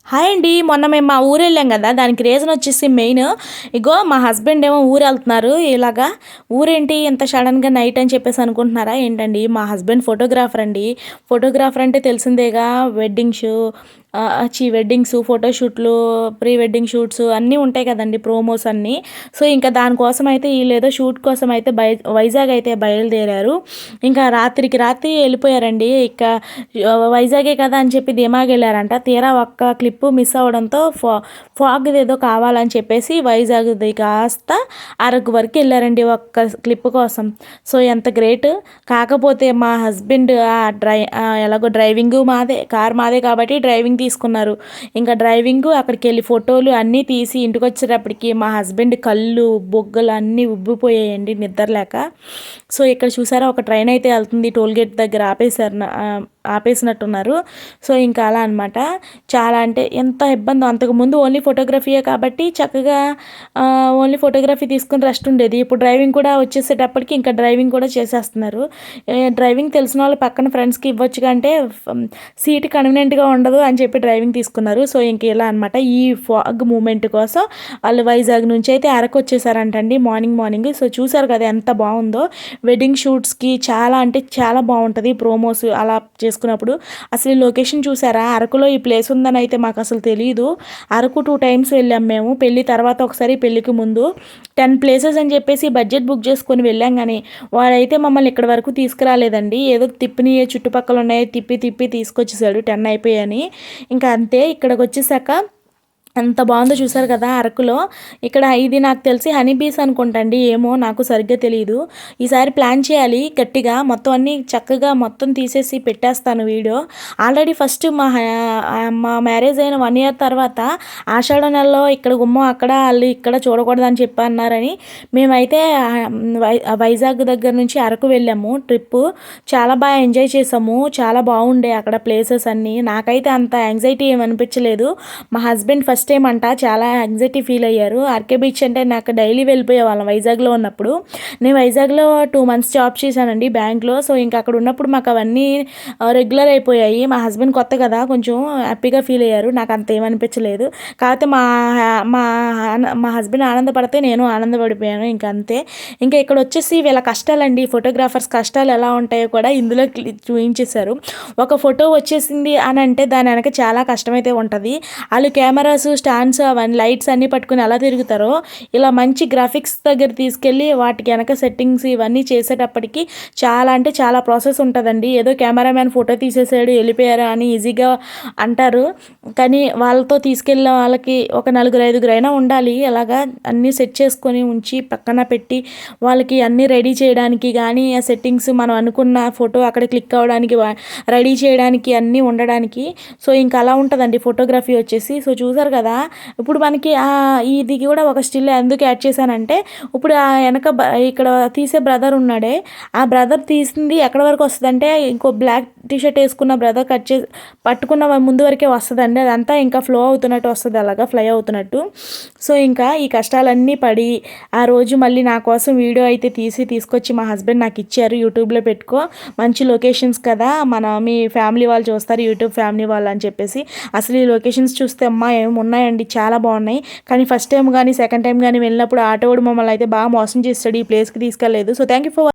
Hi అండి. మొన్న మేము మా ఊరెళ్ళాం గదా! దానికి రీజన్ వచ్చేసి మెయిన్ ఇగో మా హస్బెండ్ ఏమో ఊరెళ్తున్నారు. ఇలాగా ఊరేంటి ఇంత సడన్‌గా నైట్ అని చెప్పేసి అనుకుంటున్నారా ఏంటండి? మా హస్బెండ్ ఫోటోగ్రాఫర్ అండి. ఫోటోగ్రాఫర్ అంటే తెలిసిందేగా వెడ్డింగ్ షో వెడ్డింగ్స్, ఫోటోషూట్లు, ప్రీ వెడ్డింగ్ షూట్స్ అన్నీ ఉంటాయి కదండీ! ప్రోమోస్ అన్నీ. సో, ఇంకా దానికోసం అయితే ఈళ్ళేదో షూట్ కోసం అయితే వైజాగ్ అయితే బయలుదేరారు. ఇంకా రాత్రికి రాత్రి ఎళ్ళిపోయారండి. వైజాగే కదా అని చెప్పి ధీమాగెళ్లారంట. తీరా ఒక్క క్లిప్పు మిస్ అవ్వడంతో ఫాగ్‌దేదో కావాలని చెప్పేసి వైజాగ్‌ది కాస్త అరకు వరకు ఎళ్లారండి ఒక్క క్లిప్ కోసం. సో, ఎంత గ్రేట్. కాకపోతే మా హస్బెండ్ ఎలాగో డ్రైవింగు మాదే, కారు మాదే కాబట్టి డ్రైవింగ్ తీసుకున్నారు. ఇంకా డ్రైవింగు, అక్కడికెళ్ళి ఫోటోలు అన్నీ తీసి ఇంటికొచ్చేటప్పటికి మా హస్బెండ్ కళ్ళు, బొగ్గలు అన్నీ ఉబ్బిపోయాయండి నిద్ర లేక. సో, ఇక్కడ చూసారా ఒక ట్రైన్ అయితే ఎళ్తుంది. టోల్‌గేట్ దగ్గర ఆపేసినట్టున్నారు. సో, ఇంకా అలా అనమాట. చాలా అంటే ఎంత ఇబ్బందో. అంతకుముందు ఓన్లీ ఫోటోగ్రఫీయే కాబట్టి చక్కగా ఓన్లీ ఫోటోగ్రఫీ తీసుకొని రెస్ట్ ఉండేది. ఇప్పుడు డ్రైవింగ్ కూడా వచ్చేసేటప్పటికి ఇంకా డ్రైవింగ్ కూడా చేసేస్తున్నారు. డ్రైవింగ్ తెలిసిన వాళ్ళు పక్కన ఫ్రెండ్స్‌కి ఇవ్వచ్చుగా అంటే సీట్ కన్వీనియంట్‌గా ఉండదు అని చెప్పి డ్రైవింగ్ తీసుకున్నారు. సో, ఇంక ఇలా అనమాట. ఈ ఫాగ్ మూమెంట్ కోసం వాళ్ళు వైజాగ్ నుంచి అయితే అరకు వచ్చేసారంటండి మార్నింగ్. సో, చూసారు కదా ఎంత బావుందో. వెడ్డింగ్ షూట్స్‌కి చాలా అంటే చాలా బావుంటది. ప్రోమోస్ అలా చేసుకున్నప్పుడు. అసలు ఈ లొకేషన్ చూసారా? అరకులో ఈ ప్లేస్ ఉందని అయితే మాకసలు తెలీదు. అరకు 2 టైమ్స్ వెళ్ళాం మేము. పెళ్లి తర్వాత ఒకసారి, పెళ్ళికి ముందు. 10 ప్లేసెస్ అని చెప్పేసి బడ్జెట్ బుక్ చేసుకొని వెళ్ళాం గానీ, వాడైతే మమ్మల్ని ఇక్కడి వరకు తీసుకురాలేదండి. ఏదో తిప్పినయే చుట్టుపక్కల ఉన్నాయో తిప్పి తీసుకొచ్చేసాడు 10 అయిపోయాయని. ఇంకా అంతే. ఇక్కడికొచ్చేసాక ఎంత బాగుందో చూసారు కదా అరకులో. ఇక్కడ ఇది నాకు తెలిసి హనీ బీస్ అనుకుంటా అండి. ఏమో నాకు సరిగ్గా తెలీదు. ఈసారి ప్లాన్ చేయాలి గట్టిగా. మొత్తం అన్నీ చక్కగా మొత్తం తీసేసి పెట్టేస్తాను వీడియో. ఆల్రెడీ ఫస్ట్ మా మ్యారేజ్ అయిన 1 ఇయర్ తర్వాత ఆషాఢ నెలలో ఇక్కడ గుమ్మం అక్కడ, వాళ్ళు ఇక్కడ చూడకూడదని చెప్పి అన్నారని మేమైతే వైజాగ్ దగ్గర నుంచి అరకు వెళ్ళాము ట్రిప్పు. చాలా బాగా ఎంజాయ్ చేసాము. చాలా బాగుండే అక్కడ ప్లేసెస్ అన్నీ. నాకైతే అంత యాంగ్జైటీ ఏమనిపించలేదు. మా హస్బెండ్ ఫస్ట్ టైం అంట చాలా యాంగ్జైటీ ఫీల్ అయ్యారు. ఆర్కే బీచ్ అంటే నాకు డైలీ వెళ్ళిపోయేవాళ్ళం వైజాగ్లో ఉన్నప్పుడు. నేను వైజాగ్లో 2 మంత్స్ జాబ్ చేశానండి బ్యాంక్లో. సో, ఇంకా అక్కడ ఉన్నప్పుడు మాకు అవన్నీ రెగ్యులర్ అయిపోయాయి. మా హస్బెండ్ కొత్త కదా, కొంచెం హ్యాపీగా ఫీల్ అయ్యారు. నాకు అంత ఏమనిపించలేదు. కాకపోతే మా మా హస్బెండ్ ఆనందపడితే నేను ఆనందపడిపోయాను. ఇంకా అంతే. ఇంకా ఇక్కడ వచ్చేసి వీళ్ళ కష్టాలండి, ఫోటోగ్రాఫర్స్ కష్టాలు ఎలా ఉంటాయో కూడా ఇందులో చూపించేశారు. ఒక ఫోటో వచ్చేసింది అని అంటే దాని వెనక చాలా కష్టమైతే ఉంటుంది. వాళ్ళు కెమెరాస్, స్టాండ్స్, అవన్నీ లైట్స్ అన్నీ పట్టుకుని ఎలా తిరుగుతారో ఇలా మంచి గ్రాఫిక్స్ దగ్గర తీసుకెళ్ళి వాటికి వెనక సెట్టింగ్స్ ఇవన్నీ చేసేటప్పటికి చాలా అంటే చాలా ప్రాసెస్ ఉంటుందండి. ఏదో కెమెరామ్యాన్ ఫోటో తీసేసాడు వెళ్ళిపోయారు అని ఈజీగా అంటారు. కానీ వాళ్ళతో తీసుకెళ్ళిన వాళ్ళకి ఒక 4-5 అయినా ఉండాలి. అలాగా అన్నీ సెట్ చేసుకొని ఉంచి పక్కన పెట్టి వాళ్ళకి అన్నీ రెడీ చేయడానికి కానీ, ఆ సెట్టింగ్స్ మనం అనుకున్న ఫోటో అక్కడ క్లిక్ అవ్వడానికి, రెడీ చేయడానికి అన్నీ ఉండడానికి. సో, ఇంకా అలా ఉంటుందండి ఫోటోగ్రఫీ వచ్చేసి. సో, చూసారు కదా. ఇప్పుడు మనకి ఇది కూడా ఒక స్టిల్ ఎందుకు యాడ్ చేశానంటే, ఇప్పుడు వెనక ఇక్కడ తీసే బ్రదర్ ఉన్నాడే, ఆ బ్రదర్ తీసింది ఎక్కడి వరకు వస్తుందంటే ఇంకో బ్లాక్ టీషర్ట్ వేసుకున్న బ్రదర్ పట్టుకున్న ముందు వరకే వస్తుందండి. అదంతా ఇంకా ఫ్లో అవుతున్నట్టు వస్తుంది, అలాగా ఫ్లై అవుతున్నట్టు. సో, ఇంకా ఈ కష్టాలన్నీ పడి ఆ రోజు మళ్ళీ నా కోసం వీడియో అయితే తీసుకొచ్చి మా హస్బెండ్ నాకు ఇచ్చారు. యూట్యూబ్లో పెట్టుకో, మంచి లొకేషన్స్ కదా, మీ ఫ్యామిలీ వాళ్ళు చూస్తారు, యూట్యూబ్ ఫ్యామిలీ వాళ్ళు అని చెప్పేసి. అసలు ఈ లొకేషన్స్ చూస్తే అమ్మా ఏమి ఉన్నాయండి, చాలా బాగున్నాయి. కానీ ఫస్ట్ టైం కానీ సెకండ్ టైం కానీ వెళ్ళినప్పుడు ఆటోవాడు మమ్మల్ని అయితే బాగా మోసం చేస్తాడు, ఈ ప్లేస్కి తీసుకెళ్ళలేదు. So, thank you for